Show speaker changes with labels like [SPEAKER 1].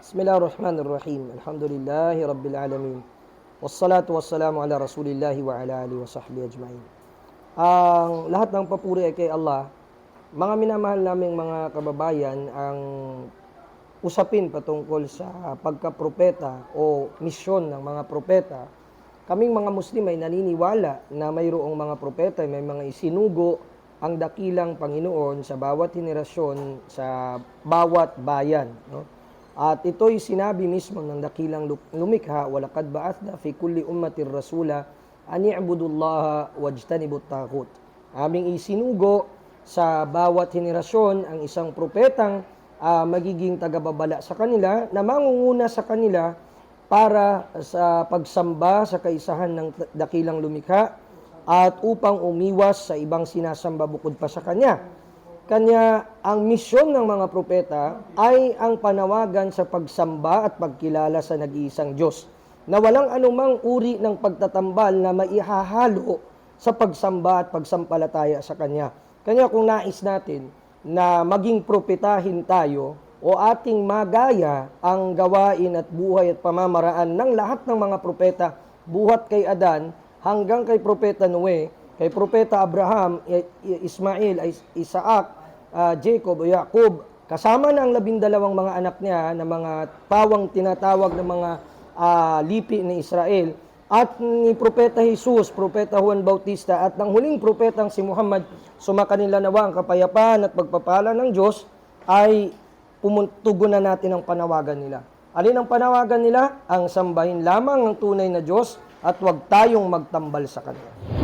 [SPEAKER 1] Bismillahirrahmanirrahim. Alhamdulillahi Rabbil Alamin. Wassalatu wassalamu ala Rasulillahi wa ala alihi wa sahbihi ajma'in. Ang lahat ng papuri ay kay Allah. Mga minamahal naming mga kababayan, ang usapin patungkol sa pagkapropeta o misyon ng mga propeta. Kaming mga Muslim ay naniniwala na mayroong mga propeta, may mga isinugo ang dakilang Panginoon sa bawat henerasyon, sa bawat bayan. No? At ito'y sinabi mismo ng dakilang lumikha, walaqad ba'athna fi kulli ummatir rasula an i'budullaha wajtanibut taghut. Aming isinugo sa bawat henerasyon ang isang propetang magiging tagababala sa kanila, na mangunguna sa kanila para sa pagsamba sa kaisahan ng dakilang lumikha at upang umiwas sa ibang sinasamba bukod pa sa Kanya. Kanya, ang misyon ng mga propeta ay ang panawagan sa pagsamba at pagkilala sa nag-iisang Diyos, na walang anumang uri ng pagtatambal na maihahalo sa pagsamba at pagsampalataya sa Kanya. Kanya, kung nais natin na maging propetahin tayo o ating magaya ang gawain at buhay at pamamaraan ng lahat ng mga propeta, buhat kay Adan hanggang kay Propeta Noe, kay Propeta Abraham, Ismail, Isaac, Jacob o Jacob, kasama na ang 12 mga anak niya na mga pawang tinatawag ng mga lipi ni Israel, at ni Propeta Jesus, Propeta Juan Bautista, at ng huling propetang si Muhammad, sumakanila nawa ang kapayapaan at pagpapala ng Diyos, ay tugunan natin ang panawagan nila. Alin ang panawagan nila? Ang sambahin lamang ng tunay na Diyos at huwag tayong magtambal sa Kanya.